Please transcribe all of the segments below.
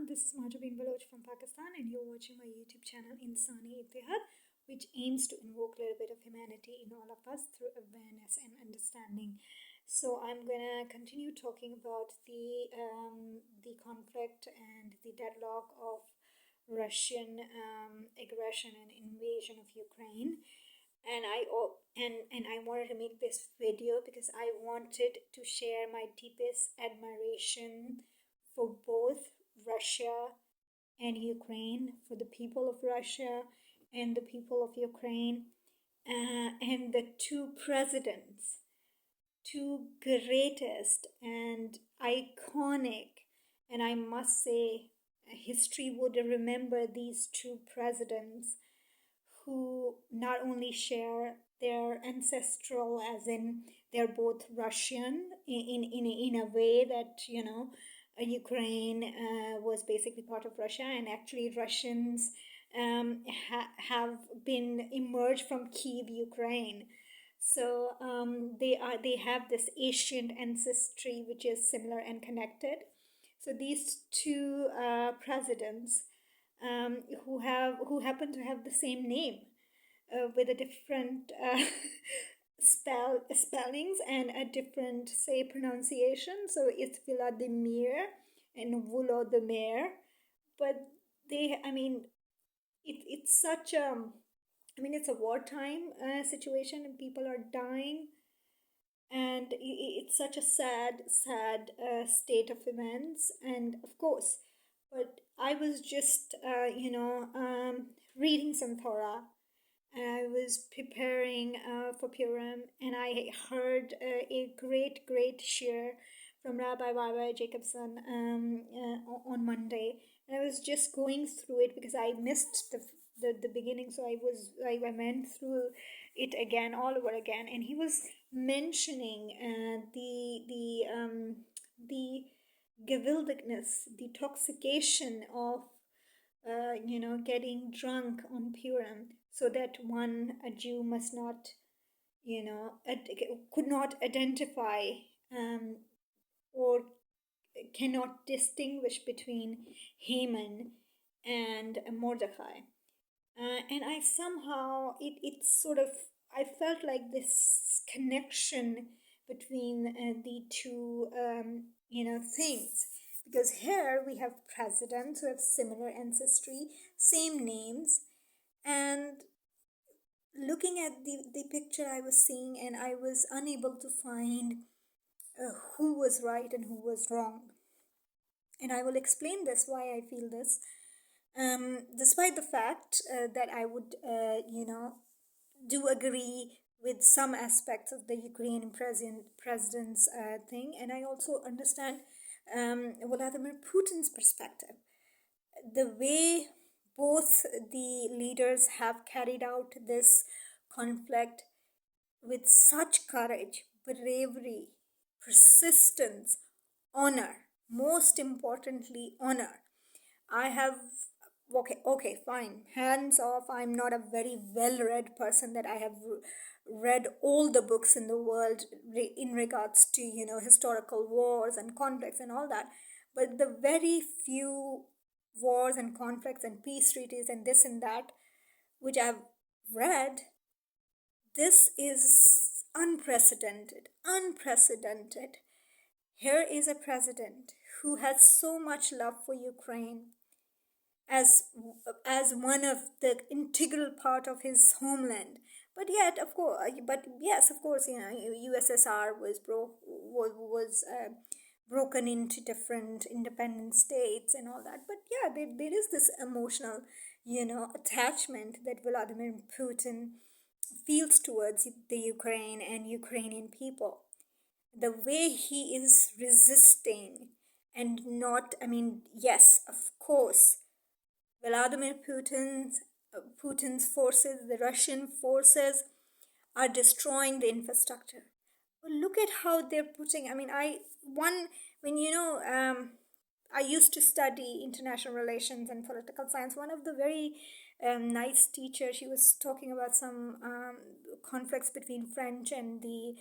everyone, this is Mahjabeen Baloch from Pakistan and you're watching my YouTube channel Insani Ittihad, which aims to invoke a little bit of humanity in all of us through awareness and understanding. So I'm gonna continue talking about the conflict and the deadlock of Russian aggression and invasion of Ukraine. And I wanted to make this video because I wanted to share my deepest admiration for both Russia and Ukraine, for the people of Russia and the people of Ukraine, and the two presidents, two greatest and iconic, and I must say, history would remember these two presidents who not only share their ancestral, as in they're both Russian in a way that, Ukraine was basically part of Russia, and actually Russians have been emerged from Kiev, Ukraine. So they have this ancient ancestry which is similar and connected. So these two presidents who happen to have the same name with a different spellings and a different, say, pronunciation. So it's Vladimir and Volodymyr, but it's such a, it's a wartime situation and people are dying, and it's such a sad state of events. And of course, but I was just reading some Torah, and I was preparing for Purim, and I heard a great share from Rabbi Jacobson on Monday, and I was just going through it because I missed the beginning, so I went through it again, all over again, and he was mentioning the gewildness, the intoxication of getting drunk on Purim, so that a Jew must not, could not identify or cannot distinguish between Haman and Mordecai. And I somehow, it's sort of, I felt like this connection between the two, things. Because here we have presidents who have similar ancestry, same names, and looking at the picture I was seeing, and I was unable to find who was right and who was wrong. And I will explain this, why I feel this. Despite the fact that I would, do agree with some aspects of the Ukrainian president's thing, and I also understand Vladimir Putin's perspective. The way both the leaders have carried out this conflict with such courage, bravery, persistence, honor, most importantly, honor. I have, okay, fine, hands off, I'm not a very well-read person, that I have read all the books in the world in regards to, historical wars and conflicts and all that. But the very few wars and conflicts and peace treaties and this and that which I've read, this is unprecedented. Here is a president who has so much love for Ukraine as one of the integral part of his homeland. But yet, of course, USSR was broken into different independent states and all that. But yeah, there is this emotional, attachment that Vladimir Putin feels towards the Ukraine and Ukrainian people. The way he is resisting and not, yes, of course, Vladimir Putin's forces, the Russian forces, are destroying the infrastructure. But look at how they're putting. I used to study international relations and political science. One of the very nice teachers, she was talking about some conflicts between French and the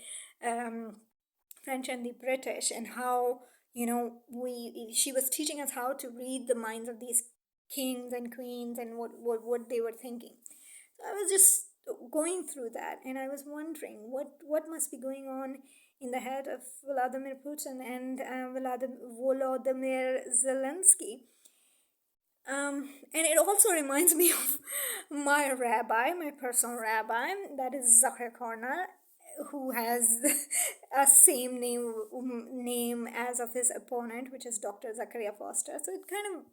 British, and how she was teaching us how to read the minds of these kings and queens and what they were thinking. So I was just going through that, and I was wondering what must be going on in the head of Vladimir Putin and Volodymyr Zelensky. And it also reminds me of my rabbi, my personal rabbi, that is Zachar Korner, who has a same name as of his opponent, which is Dr. Zachariah Foster. So it kind of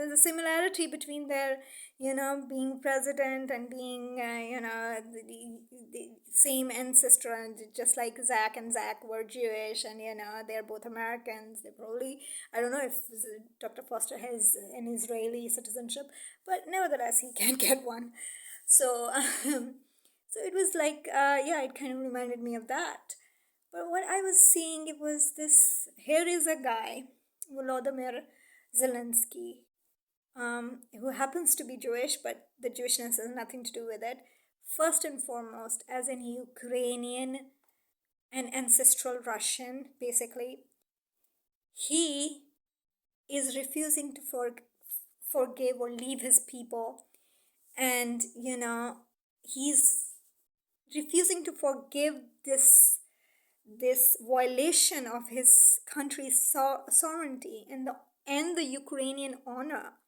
the similarity between their being president and being the same ancestor, and just like Zach and Zach were Jewish, and they're both Americans. They probably, I don't know if Dr. Foster has an Israeli citizenship, but nevertheless he can get one. So so it was like, it kind of reminded me of that. But what I was seeing, it was this, here is a guy, Volodymyr Zelensky, who happens to be Jewish, but the Jewishness has nothing to do with it. First and foremost, as an Ukrainian and ancestral Russian, basically, he is refusing to forgive or leave his people. And, he's refusing to forgive this violation of his country's sovereignty and the Ukrainian honor.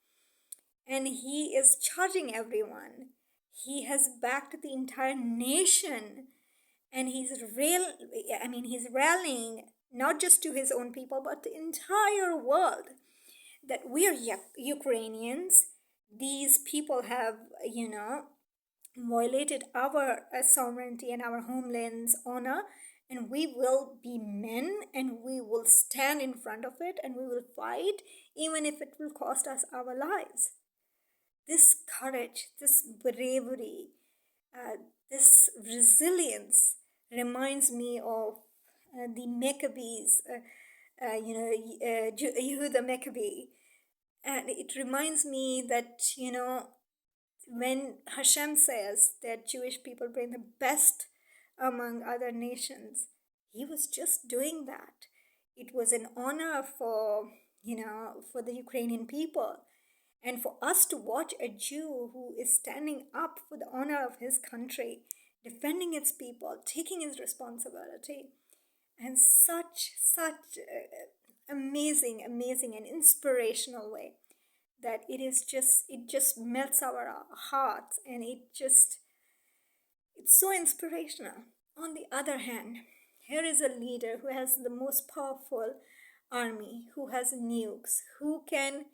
And he is charging everyone. He has backed the entire nation, and he's rallying not just to his own people, but the entire world, that we are Ukrainians. These people have, violated our sovereignty and our homeland's honor, and we will be men, and we will stand in front of it, and we will fight, even if it will cost us our lives. This courage, this bravery, this resilience reminds me of the Maccabees, Yehuda Maccabee. And it reminds me that, when Hashem says that Jewish people bring the best among other nations, he was just doing that. It was an honor for the Ukrainian people. And for us to watch a Jew who is standing up for the honor of his country, defending its people, taking his responsibility, and such amazing and inspirational way, that it just melts our hearts, and it's so inspirational. On the other hand, here is a leader who has the most powerful army, who has nukes, who can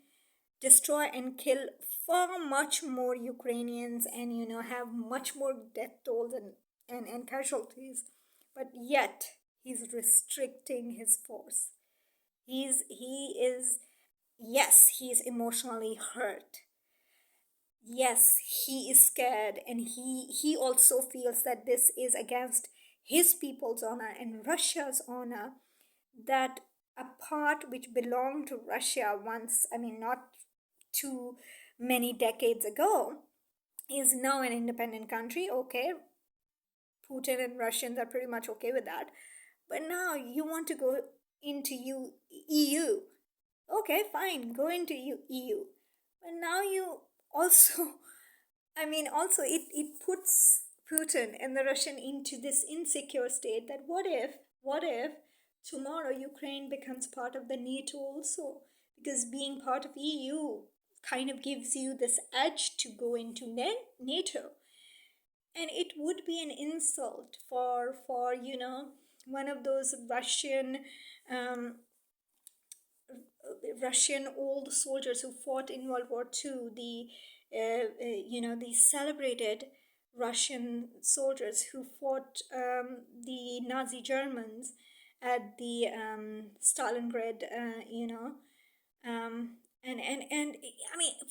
destroy and kill far much more Ukrainians, and have much more death tolls and casualties, but yet he's restricting his force. Yes, he is emotionally hurt. Yes, he is scared, and he also feels that this is against his people's honor and Russia's honor, that a part which belonged to Russia once, not too many decades ago, is now an independent country. Okay, Putin and Russians are pretty much okay with that. But now you want to go into EU. Okay, fine, go into EU. But now you also, it puts Putin and the Russian into this insecure state, that what if tomorrow Ukraine becomes part of the NATO also? Because being part of EU kind of gives you this edge to go into NATO. And it would be an insult for one of those Russian old soldiers who fought in World War II, the celebrated Russian soldiers who fought the Nazi Germans at the Stalingrad,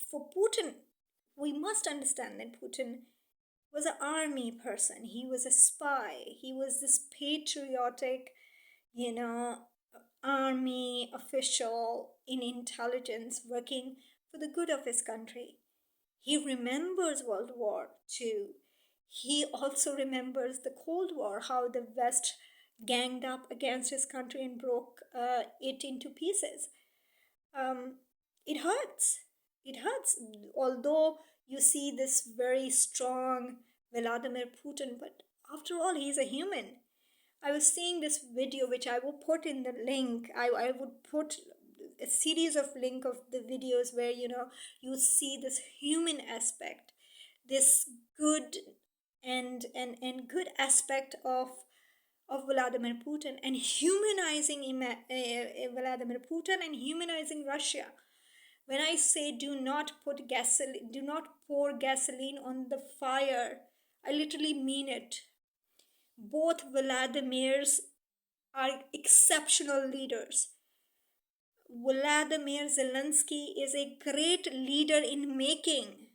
for Putin, we must understand that Putin was an army person. He was a spy. He was this patriotic, army official in intelligence working for the good of his country. He remembers World War II. He also remembers the Cold War, how the West ganged up against his country and broke it into pieces. um, it hurts. It hurts. Although you see this very strong Vladimir Putin, but after all, he's a human. I was seeing this video, which I will put in the link. I would put a series of link of the videos where you see this human aspect, this good and good aspect of Vladimir Putin, and humanizing Vladimir Putin and humanizing Russia. When I say do not pour gasoline on the fire, I literally mean it. Both Vladimirs are exceptional leaders. Vladimir Zelensky is a great leader in making,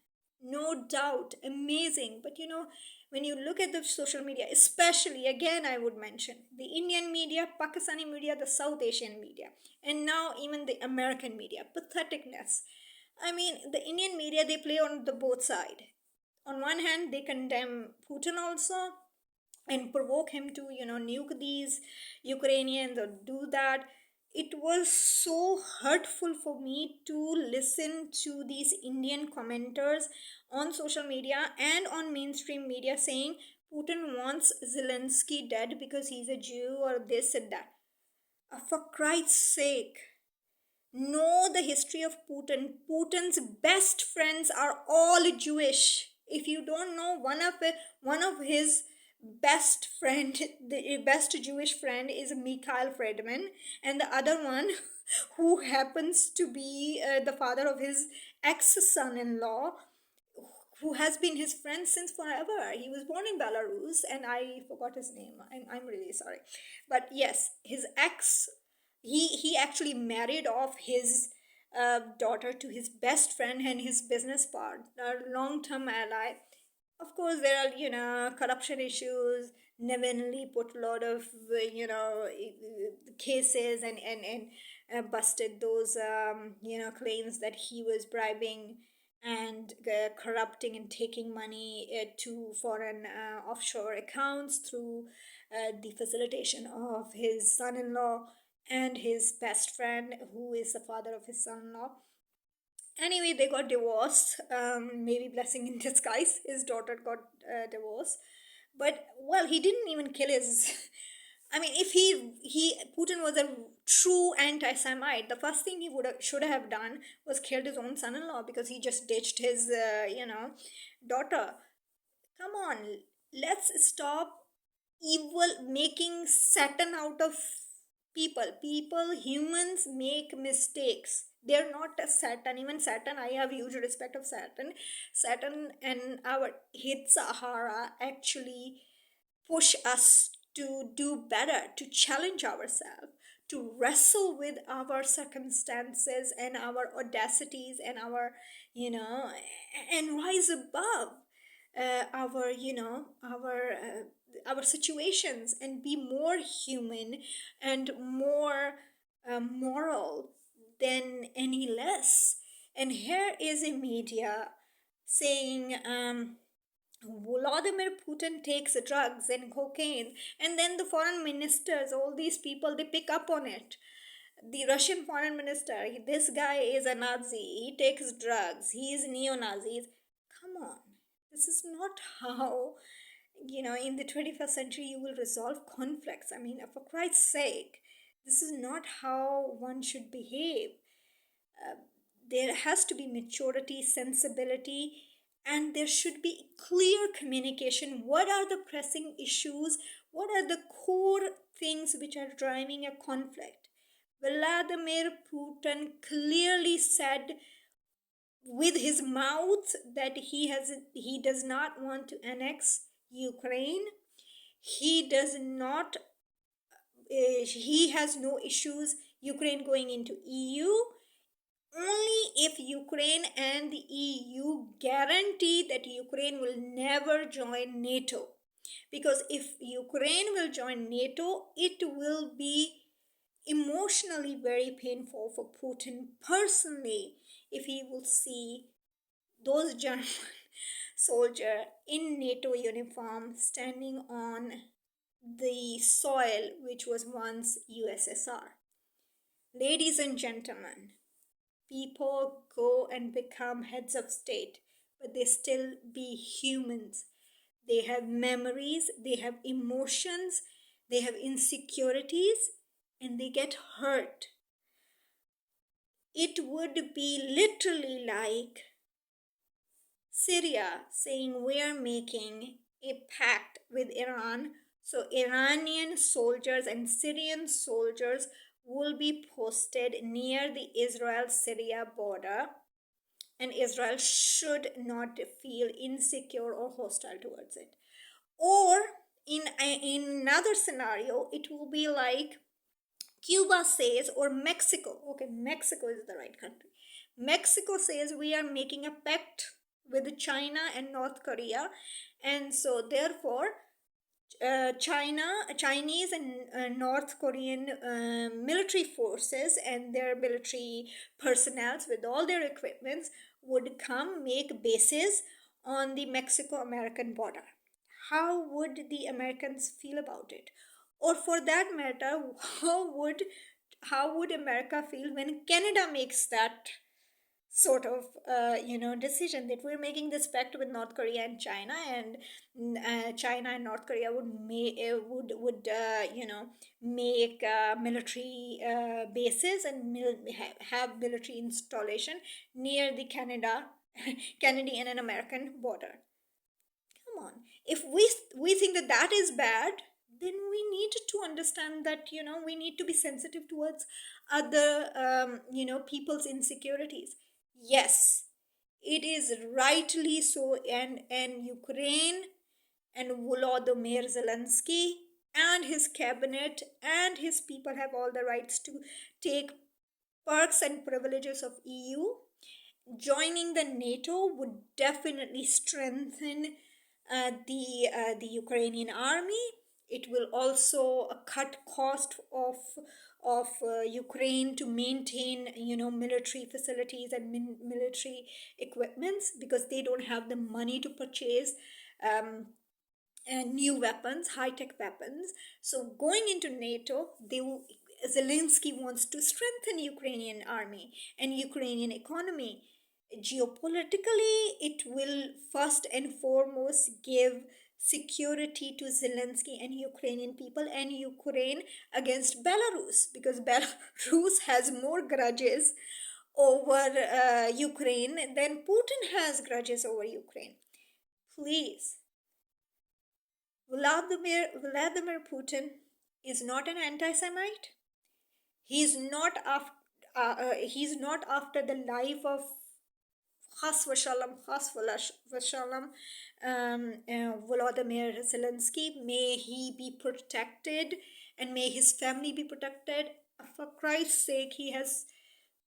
no doubt, amazing. But when you look at the social media, especially, again, I would mention the Indian media, Pakistani media, the South Asian media, and now even the American media, patheticness. I mean, the Indian media, they play on the both side. On one hand, they condemn Putin also and provoke him to nuke these Ukrainians or do that. It was so hurtful for me to listen to these Indian commenters on social media and on mainstream media saying Putin wants Zelensky dead because he's a Jew or this and that. For Christ's sake, know the history of Putin. Putin's best friends are all Jewish. If you don't know, one of his best friend, the best Jewish friend, is Mikhail Friedman, and the other one, who happens to be the father of his ex-son-in-law, who has been his friend since forever. He was born in Belarus, and I forgot his name. I'm really sorry, but yes, his ex. He actually married off his daughter to his best friend and his business partner, long-term ally. Of course, there are corruption issues. Nevinly put a lot of cases and busted those claims that he was bribing and corrupting and taking money to foreign offshore accounts through the facilitation of his son-in-law and his best friend, who is the father of his son-in-law. Anyway, they got divorced. Maybe blessing in disguise. His daughter got divorced, but well, he didn't even kill his. I mean, if he Putin was a true anti-Semite, the first thing he should have done was killed his own son-in-law because he just ditched his daughter. Come on, let's stop evil making Satan out of people. Humans make mistakes. They're not a Satan. Even Satan, I have huge respect of Satan and our hit Sahara actually push us to do better, to challenge ourselves, to wrestle with our circumstances and our audacities and our and rise above our situations and be more human and more moral than any less. And here is a media saying Vladimir Putin takes drugs and cocaine, and then the foreign ministers, all these people, they pick up on it. The Russian foreign minister, this guy is a Nazi, he takes drugs, he is neo-Nazis. Come on, this is not how in the 21st century you will resolve conflicts. I mean, for Christ's sake, this is not how one should behave. There has to be maturity, sensibility, and there should be clear communication. What are the pressing issues? What are the core things which are driving a conflict? Vladimir Putin clearly said with his mouth that he does not want to annex Ukraine. He does not he has no issues Ukraine going into EU, only if Ukraine and the EU guarantee that Ukraine will never join NATO. Because if Ukraine will join NATO, it will be emotionally very painful for Putin personally if he will see those German soldiers in NATO uniform standing on the soil which was once USSR. Ladies and gentlemen, people go and become heads of state, but they still be humans. They have memories, they have emotions, they have insecurities, and they get hurt. It would be literally like Syria saying we're making a pact with Iran, so Iranian soldiers and Syrian soldiers will be posted near the Israel Syria border, and Israel should not feel insecure or hostile towards it. Or in another scenario, it will be like Cuba says, or Mexico. Okay, Mexico is the right country. Mexico says we are making a pact with China and North Korea, and so therefore Chinese and North Korean military forces and their military personnel with all their equipments would come make bases on the Mexico-American border. How would the Americans feel about it? Or for that matter, how would America feel when Canada makes that sort of decision that we're making this pact with North Korea and China, and China and North Korea would make military bases and have military installation near the Canadian and American border. Come on, if we think that that is bad, then we need to understand that we need to be sensitive towards other people's insecurities. Yes, it is rightly so, and Ukraine and Volodymyr Zelensky and his cabinet and his people have all the rights to take perks and privileges of EU. Joining the NATO would definitely strengthen the Ukrainian army. It will also cut cost of Ukraine to maintain military facilities and military equipments, because they don't have the money to purchase new weapons, high-tech weapons. So going into NATO, Zelensky wants to strengthen Ukrainian army and Ukrainian economy. Geopolitically, it will first and foremost give security to Zelensky and Ukrainian people and Ukraine against Belarus, because Belarus has more grudges over Ukraine than Putin has grudges over Ukraine. Please, Vladimir Putin is not an anti-Semite. He's not after the life of Has Vashalom, Volodymyr Zelensky. May he be protected and may his family be protected. For Christ's sake, he has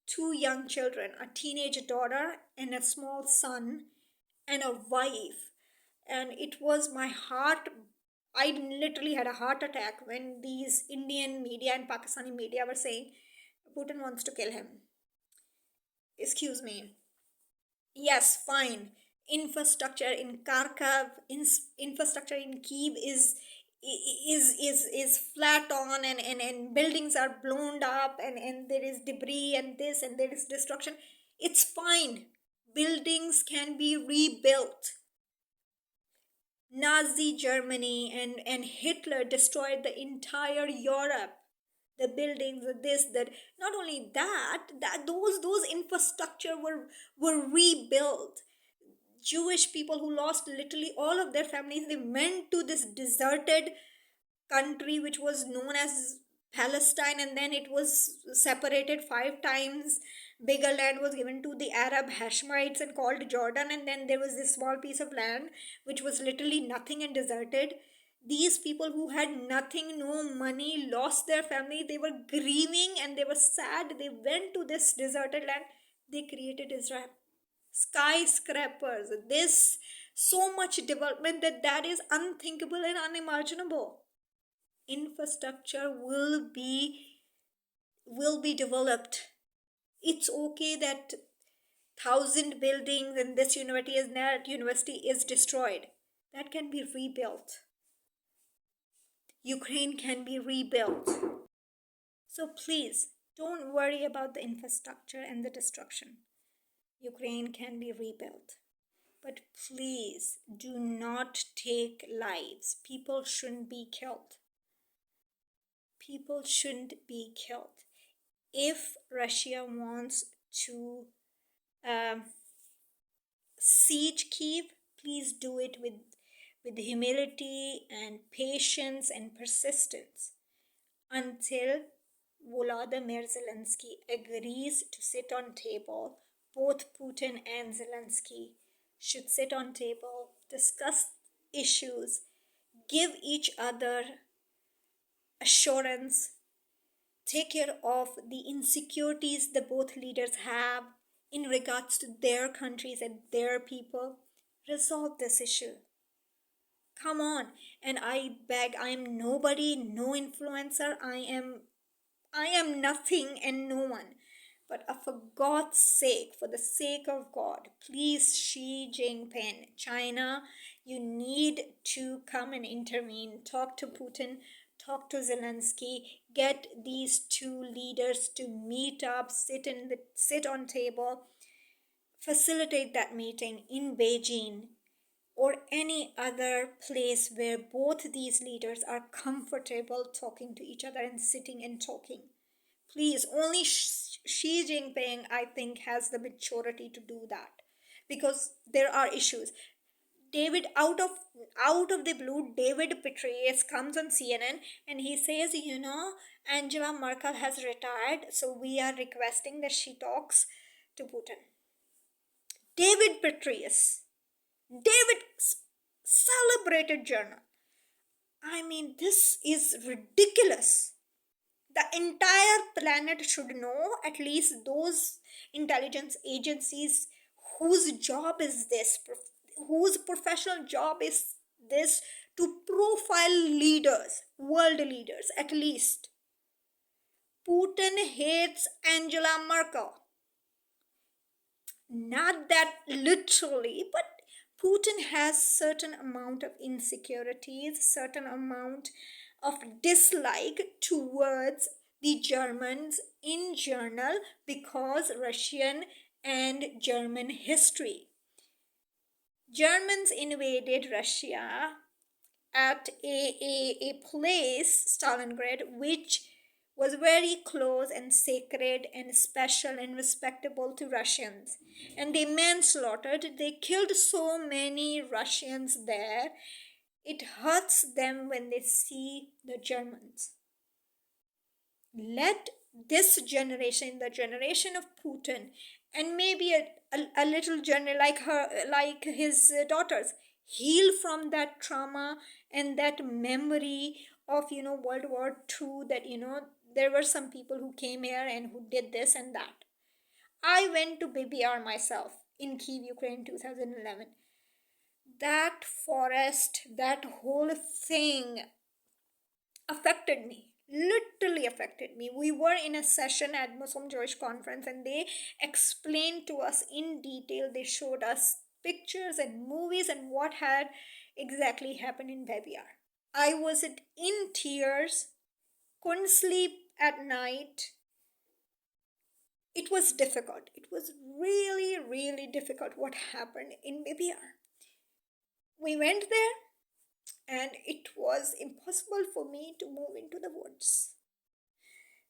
two young children, a teenage daughter and a small son, and a wife. And it was my heart. I literally had a heart attack when these Indian media and Pakistani media were saying Putin wants to kill him. Excuse me. Yes, fine. Infrastructure in Kharkiv, infrastructure in Kiev is flat on, and buildings are blown up, and there is debris and this and there is destruction. It's fine. Buildings can be rebuilt. Nazi Germany and Hitler destroyed the entire Europe. The buildings, this, that. Not only that those infrastructure were rebuilt. Jewish people who lost literally all of their families, they went to this deserted country which was known as Palestine, and then it was separated 5 times. Bigger land was given to the Arab Hashemites and called Jordan, and then there was this small piece of land which was literally nothing and deserted. These people who had nothing, no money, lost their family, they were grieving and they were sad. They went to this deserted land. They created Israel. Skyscrapers, this so much development that is unthinkable and unimaginable. Infrastructure will be developed. It's okay that 1,000 buildings and this university is destroyed. That can be rebuilt. Ukraine can be rebuilt. So please don't worry about the infrastructure and the destruction. Ukraine can be rebuilt. But please do not take lives. People shouldn't be killed. People shouldn't be killed. If Russia wants to siege Kiev, please do it with humility and patience and persistence until Volodymyr Zelensky agrees to sit on table. Both Putin and Zelensky should sit on table, discuss issues, give each other assurance, take care of the insecurities the both leaders have in regards to their countries and their people. Resolve this issue. Come on. And I beg, I am nobody, no influencer. I am nothing and no one. But for God's sake, for the sake of God, please, Xi Jinping, China, you need to come and intervene. Talk to Putin, talk to Zelensky, get these two leaders to meet up, sit on table, facilitate that meeting in Beijing or any other place where both these leaders are comfortable talking to each other and sitting and talking. Please, only Xi Jinping, I think, has the maturity to do that, because there are issues. David, out of the blue, David Petraeus comes on CNN and he says, Angela Merkel has retired, so we are requesting that she talks to Putin. David Petraeus, David's celebrated journal. I mean, this is ridiculous. The entire planet should know, at least those intelligence agencies whose job is this, whose professional job is this, to profile leaders, world leaders at least. Putin hates Angela Merkel. Not that literally, but Putin has certain amount of insecurities, certain amount of dislike towards the Germans in general because Russian and German history. Germans invaded Russia at a place, Stalingrad, which was very close and sacred and special and respectable to Russians. And they manslaughtered, they killed so many Russians there. It hurts them when they see the Germans. Let this generation, the generation of Putin, and maybe a little generation like his daughters, heal from that trauma and that memory of World War II, that there were some people who came here and who did this and that. I went to BBR myself in Kiev, Ukraine, 2011. That forest, that whole thing affected me, literally affected me. We were in a session at Muslim Jewish conference and they explained to us in detail. They showed us pictures and movies and what had exactly happened in BBR. I was in tears, couldn't sleep at night. It was difficult. It was really, really difficult what happened in BBR. We went there and it was impossible for me to move into the woods.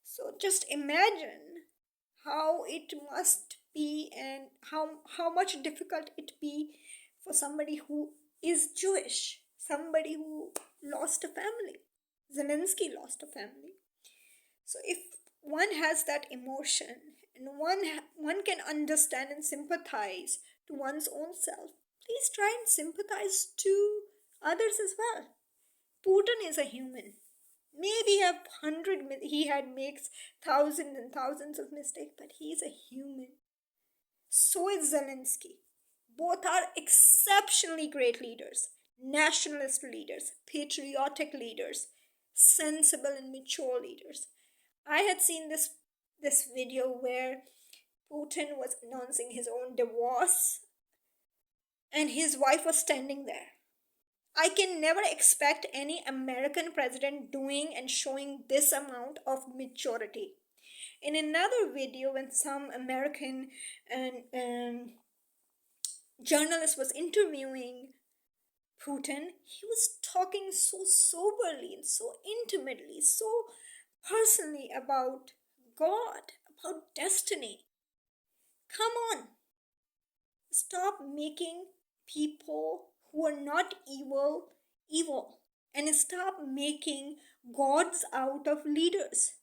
So just imagine how it must be and how much difficult it be for somebody who is Jewish, somebody who lost a family. Zelensky lost a family. So if one has that emotion and one can understand and sympathize to one's own self, please try and sympathize to others as well. Putin is a human. Maybe he makes thousands and thousands of mistakes, but he's a human. So is Zelensky. Both are exceptionally great leaders, nationalist leaders, patriotic leaders, sensible and mature leaders. I had seen this video where Putin was announcing his own divorce and his wife was standing there. I can never expect any American president doing and showing this amount of maturity. In another video, when some American journalist was interviewing Putin, he was talking so soberly and so intimately, so personally about God, about destiny. Come on, stop making people who are not evil evil, and stop making gods out of leaders.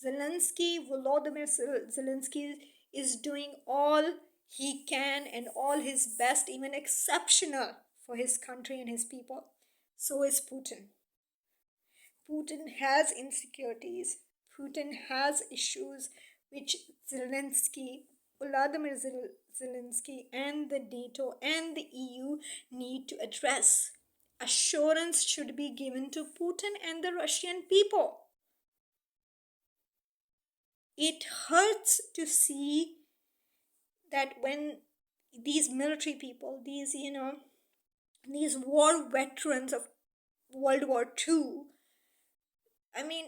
Volodymyr Zelensky is doing all he can and all his best, even exceptional, for his country and his people. So is Putin. Putin has insecurities. Putin has issues which Volodymyr Zelensky, and the NATO and the EU need to address. Assurance should be given to Putin and the Russian people. It hurts to see that when these military people, these war veterans of World War II, I mean,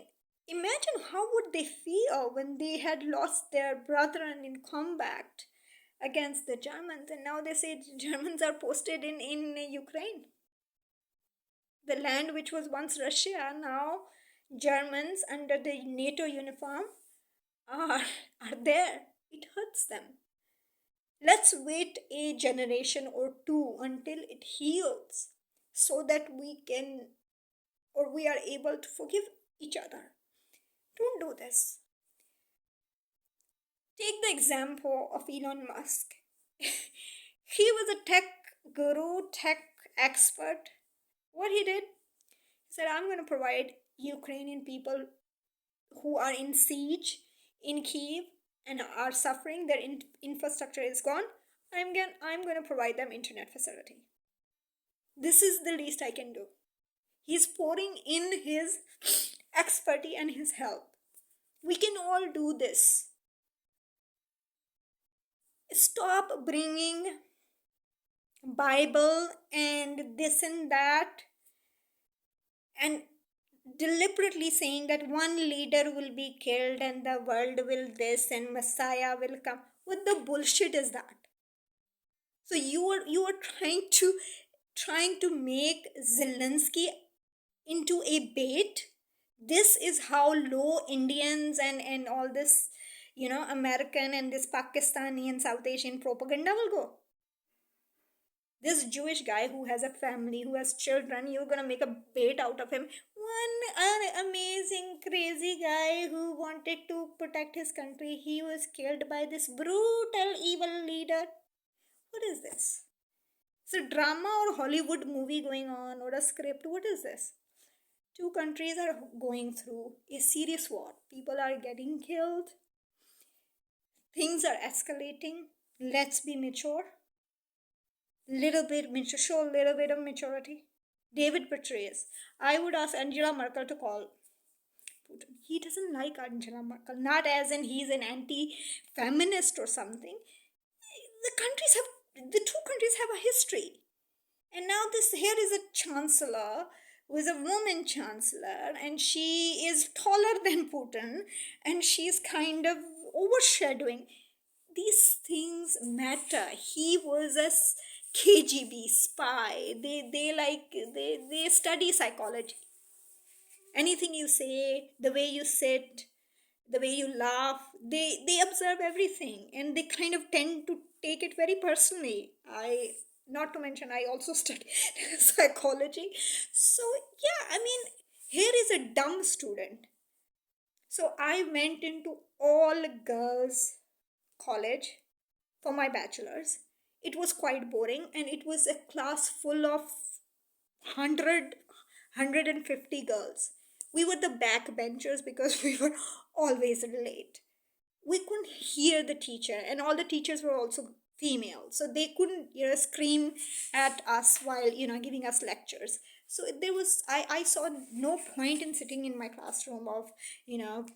imagine how would they feel when they had lost their brethren in combat against the Germans, and now they say Germans are posted in Ukraine. The land which was once Russia, now Germans under the NATO uniform are, are there. It hurts them. Let's wait a generation or two until it heals so that we can or we are able to forgive each other. Don't do this. Take the example of Elon Musk. He was a tech guru, tech expert. What he did, he said, I'm going to provide Ukrainian people who are in siege in Kiev and are suffering, their infrastructure is gone. I'm going to provide them internet facility. This is the least I can do. He's pouring in his expertise and his help. We can all do this. Stop bringing Bible and this and that and deliberately saying that one leader will be killed and the world will this and Messiah will come. What the bullshit is that? So you are trying to make Zelensky into a bait. This is how low Indians and all this, American and this Pakistani and South Asian propaganda will go. This Jewish guy who has a family, who has children, you're gonna make a bait out of him. One amazing, crazy guy who wanted to protect his country, he was killed by this brutal, evil leader. What is this? It's a drama or Hollywood movie going on or a script. What is this? Two countries are going through a serious war. People are getting killed. Things are escalating. Let's be mature. Show a little bit of maturity. David Petraeus. I would ask Angela Merkel to call Putin. He doesn't like Angela Merkel. Not as in he's an anti-feminist or something. The two countries have a history. And now here is a chancellor who is a woman chancellor, and she is taller than Putin, and she's kind of overshadowing. These things matter. He was a KGB spy. They study psychology. Anything you say, the way you sit, the way you laugh, they observe everything, and they kind of tend to take it very personally. Not to mention, I also study psychology. So yeah, here is a dumb student. So I went into all girls college for my bachelor's. It was quite boring, and it was a class full of 150 girls. We were the backbenchers because we were always late. We couldn't hear the teacher, and all the teachers were also female, so they couldn't scream at us while giving us lectures. So I saw no point in sitting in my classroom of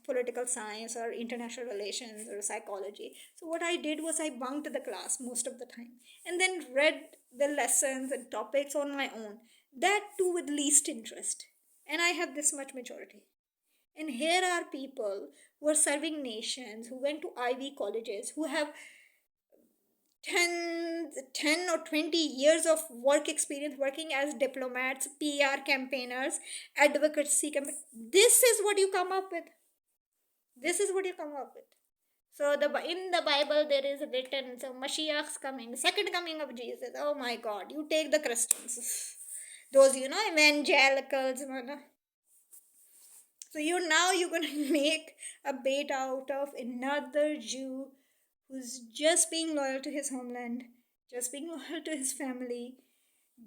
political science or international relations or psychology. So what I did was I bunked the class most of the time and then read the lessons and topics on my own. that too with least interest. And I have this much maturity. And here are people who are serving nations, who went to Ivy colleges, who have 10 or 20 years of work experience working as diplomats, PR campaigners, advocacy campaign. This is what you come up with. This is what you come up with. So in the Bible there is written, so Mashiach's coming, second coming of Jesus. Oh my God, you take the Christians, those evangelicals. So you're gonna make a bait out of another Jew who's just being loyal to his homeland, just being loyal to his family,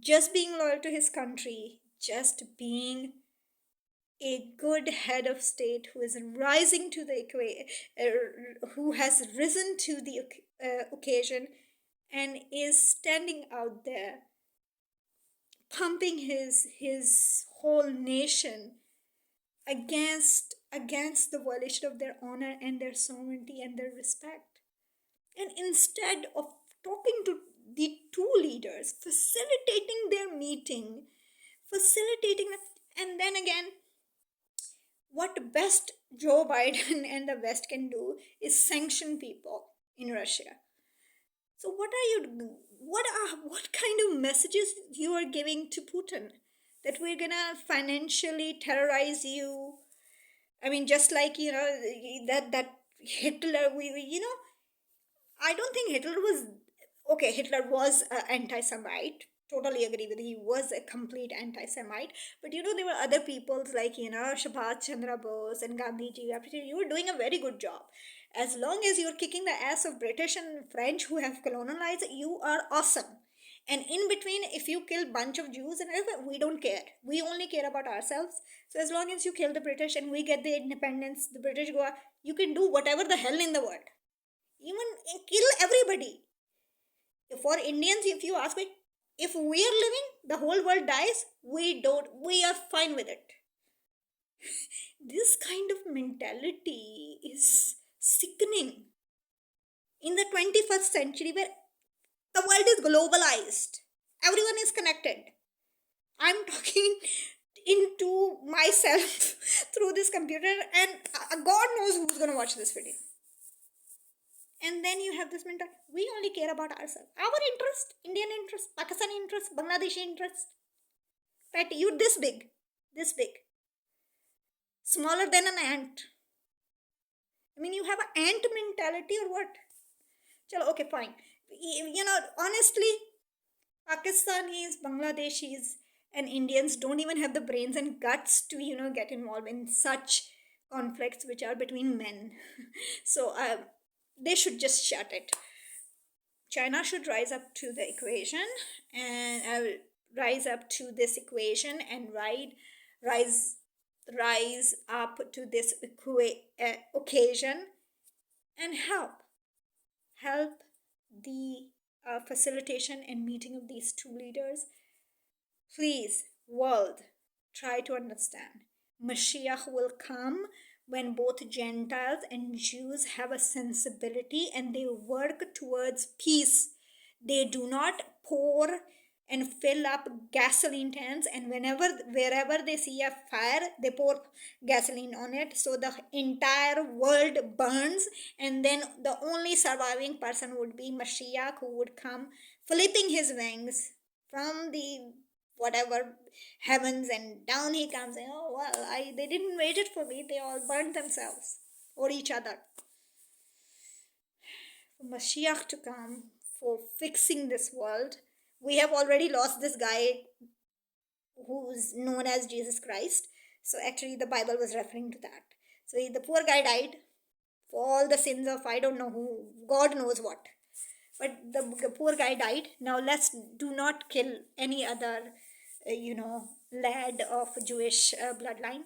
just being loyal to his country, just being a good head of state who is rising to the who has risen to the occasion and is standing out there pumping his whole nation against the violation of their honor and their sovereignty and their respect. And instead of talking to the two leaders, facilitating their meeting, and then again, what best Joe Biden and the West can do is sanction people in Russia. So what kind of messages you are giving to Putin? That we're gonna financially terrorize you? I mean, just like that Hitler. I don't think Hitler was okay. Hitler was anti-Semite. Totally agree with you. He was a complete anti-Semite. But there were other peoples like Subhash Chandra Bose and Gandhiji. You were doing a very good job. As long as you're kicking the ass of British and French who have colonized, you are awesome. And in between, if you kill bunch of Jews and everything, we don't care. We only care about ourselves. So as long as you kill the British and we get the independence, the British go, you can do whatever the hell in the world. Even kill everybody. For Indians, if you ask me, if we are living, the whole world dies, we are fine with it. This kind of mentality is sickening. In the 21st century, where the world is globalized, everyone is connected. I'm talking into myself through this computer, and God knows who's going to watch this video. And then you have this mentality, we only care about ourselves. Our interest, Indian interest, Pakistani interest, Bangladeshi interest. Petty, you're this big. Smaller than an ant. I mean, you have an ant mentality or what? Chalo, okay, fine. Honestly, Pakistanis, Bangladeshis, and Indians don't even have the brains and guts to, get involved in such conflicts which are between men. So, they should just shut it. China should rise up to the equation and rise up to this equation and rise up to this occasion and help the facilitation and meeting of these two leaders. Please, world, try to understand. Mashiach will come when both Gentiles and Jews have a sensibility and they work towards peace. They do not pour and fill up gasoline tanks, and wherever they see a fire, they pour gasoline on it, so the entire world burns, and then the only surviving person would be Mashiach, who would come flipping his wings from the whatever heavens, and down he comes, and they didn't wait it for me, they all burned themselves or each other. For Mashiach to come, for fixing this world. We have already lost this guy who's known as Jesus Christ. So actually the Bible was referring to that. So the poor guy died for all the sins of I don't know who, God knows what. But the poor guy died. Now let's do not kill any other, lad of Jewish bloodline.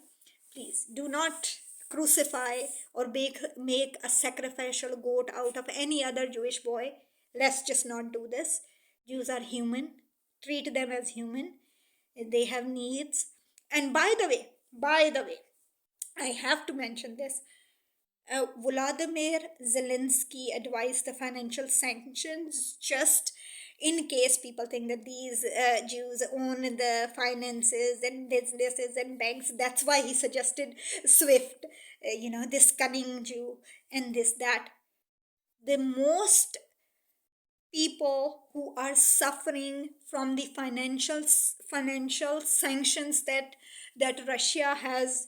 Please do not crucify or make a sacrificial goat out of any other Jewish boy. Let's just not do this. Jews are human. Treat them as human. They have needs. And by the way, I have to mention this. Vladimir Zelensky advised the financial sanctions just in case people think that these Jews own the finances and businesses and banks. That's why he suggested Swift, this cunning Jew and this, that. The most people who are suffering from the financial sanctions that Russia has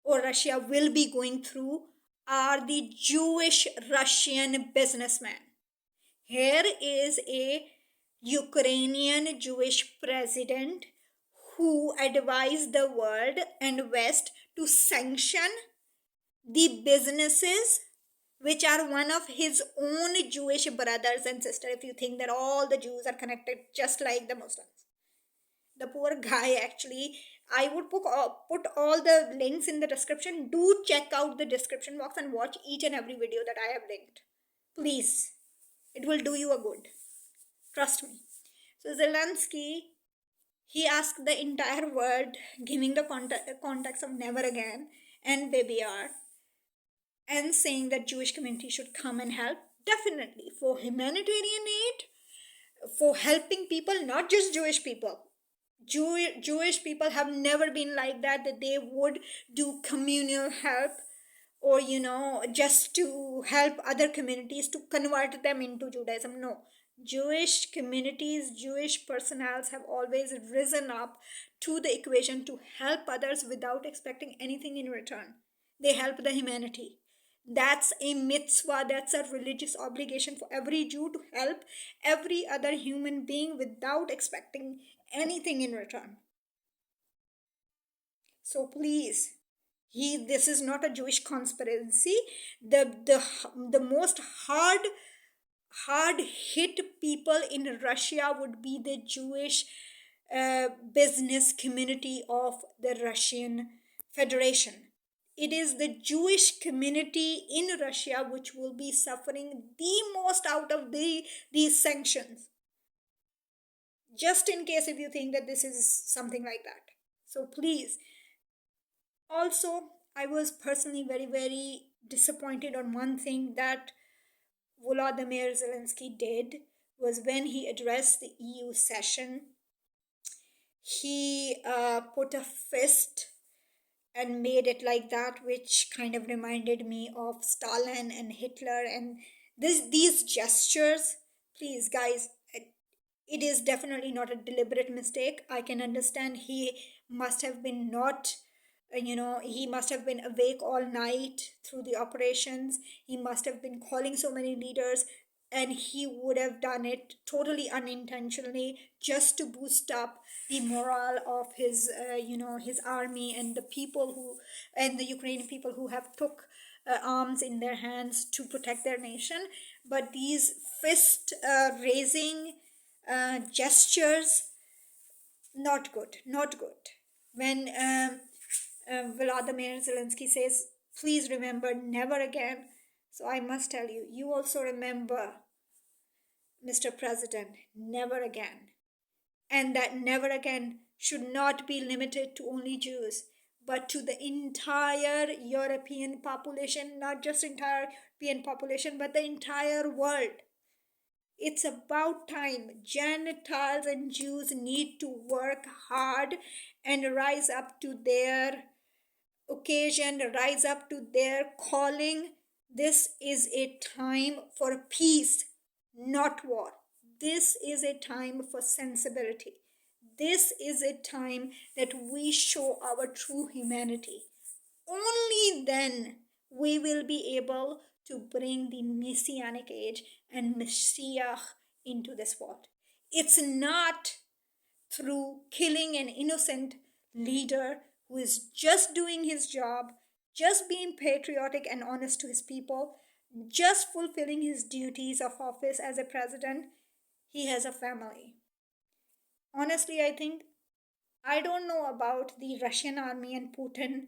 or Russia will be going through are the Jewish Russian businessmen. Here is a Ukrainian Jewish president who advised the world and West to sanction the businesses which are one of his own Jewish brothers and sisters. If you think that all the Jews are connected just like the Muslims, the poor guy, actually, I would put all the links in the description. Do check out the description box and watch each and every video that I have linked, please. It will do you a good, trust me. So Zelensky, he asked the entire world, giving the context of never again and baby R, and saying that Jewish community should come and help, definitely, for humanitarian aid, for helping people, not just Jewish people. Jewish people have never been like that they would do communal help, or just to help other communities to convert them into Judaism. No, Jewish communities, Jewish personnels have always risen up to the equation to help others without expecting anything in return. They help the humanity. That's a mitzvah, that's a religious obligation for every Jew to help every other human being without expecting anything in return. So please, this is not a Jewish conspiracy. The most hard hit people in Russia would be the Jewish business community of the Russian Federation. It is the Jewish community in Russia which will be suffering the most out of these sanctions. Just in case if you think that this is something like that. So please. Also, I was personally very, very disappointed on one thing that Volodymyr Zelensky did, was when he addressed the EU session, he put a fist and made it like that, which kind of reminded me of Stalin and Hitler. And these gestures, please guys, it is definitely not a deliberate mistake. I can understand he must have been not he must have been awake all night through the operations. He must have been calling so many leaders, and he would have done it totally unintentionally just to boost up the morale of his his army and the people who, and the Ukrainian people who have took arms in their hands to protect their nation. But these fist raising gestures, not good, not good. When Vladimir Zelensky says, please remember, never again. So I must tell you, you also remember, Mr. President, never again. And that never again should not be limited to only Jews, but to the entire European population, not just entire European population, but the entire world. It's about time. Gentiles and Jews need to work hard and rise up to their occasion, rise up to their calling. This is a time for peace, not war. This is a time for sensibility. This is a time that we show our true humanity. Only then we will be able to bring the Messianic age and Messiah into this world. It's not through killing an innocent leader who is just doing his job, just being patriotic and honest to his people, just fulfilling his duties of office as a president. He has a family. Honestly, I don't know about the Russian army and Putin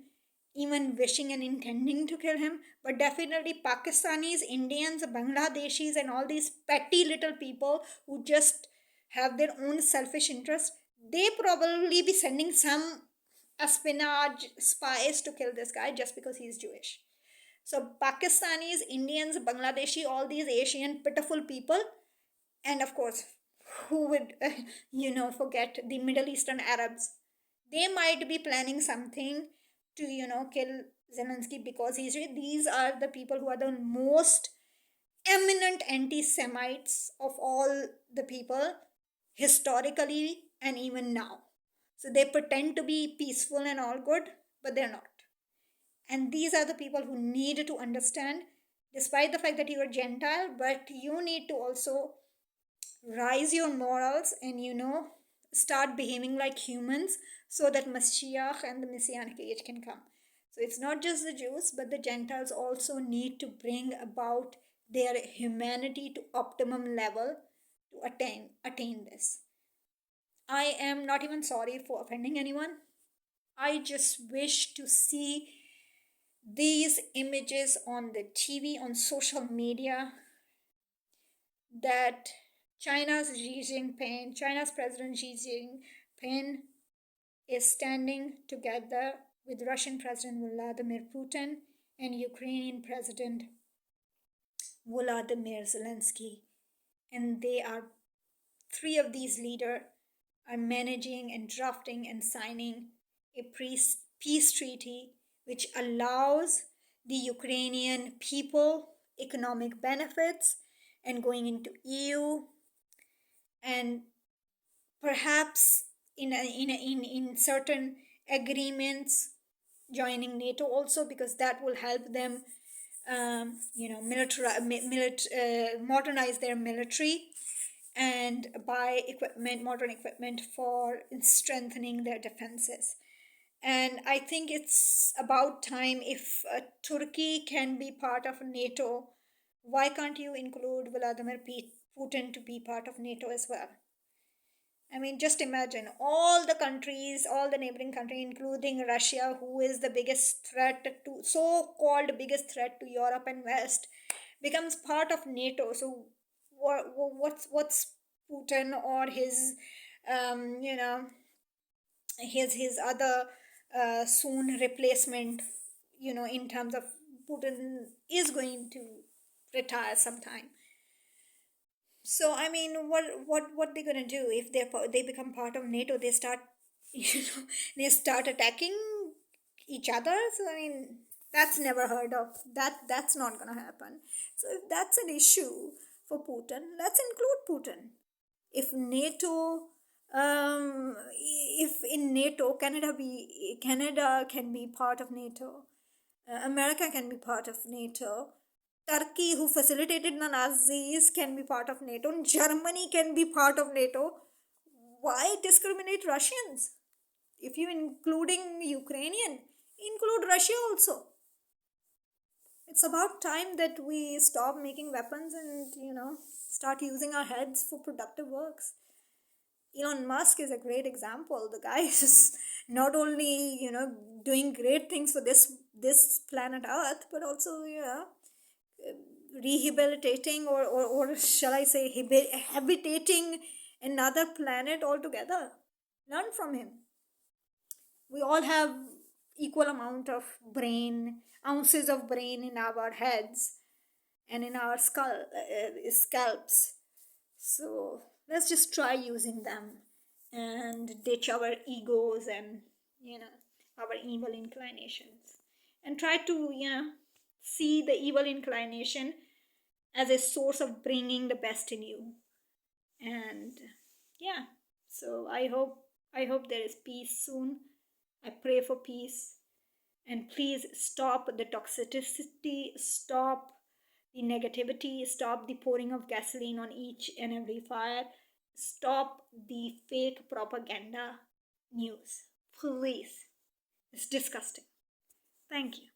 even wishing and intending to kill him, but definitely Pakistanis, Indians, Bangladeshis, and all these petty little people who just have their own selfish interests, they probably be sending some espionage spies to kill this guy just because he's Jewish. So Pakistanis, Indians, Bangladeshi, all these Asian pitiful people, and of course who would, forget the Middle Eastern Arabs? They might be planning something to, kill Zelensky because these are the people who are the most eminent anti Semites of all the people historically and even now. So they pretend to be peaceful and all good, but they're not. And these are the people who need to understand, despite the fact that you are Gentile, but you need to also rise your morals and, start behaving like humans so that Mashiach and the Messianic age can come. So it's not just the Jews, but the Gentiles also need to bring about their humanity to optimum level to attain this. I am not even sorry for offending anyone. I just wish to see these images on the TV, on social media, that China's President Xi Jinping is standing together with Russian President Vladimir Putin and Ukrainian President Volodymyr Zelensky. And three of these leaders are managing and drafting and signing a peace treaty which allows the Ukrainian people economic benefits and going into EU, and perhaps in certain agreements joining NATO also, because that will help them modernize their military and buy modern equipment for strengthening their defenses. And I think it's about time, if Turkey can be part of NATO, why can't you include Vladimir Putin to be part of NATO as well? I mean, just imagine all the countries, all the neighboring countries, including Russia, who is the biggest threat to, so-called biggest threat to Europe and West, becomes part of NATO. So, what's Putin or his, his other soon replacement, in terms of Putin is going to retire sometime. So I mean, what they're gonna do if they become part of NATO? They start, they start attacking each other. So I mean, that's never heard of. That's not gonna happen. So if that's an issue for Putin, let's include Putin. If NATO, if in NATO, Canada can be part of NATO, America can be part of NATO. Turkey, who facilitated the Nazis, can be part of NATO. Germany can be part of NATO. Why discriminate Russians? If you're including Ukrainian, include Russia also. It's about time that we stop making weapons and, start using our heads for productive works. Elon Musk is a great example. The guy is not only, doing great things for this planet Earth, but also, rehabilitating or shall I say habitating another planet altogether. Learn from him. We all have equal amount of ounces of brain in our heads and in our scalps. So let's just try using them and ditch our egos and our evil inclinations, and try to see the evil inclination as a source of bringing the best in you. And yeah, so I hope there is peace soon. I pray for peace. And please stop the toxicity, stop the negativity, stop the pouring of gasoline on each and every fire, stop the fake propaganda news. Please. It's disgusting. Thank you.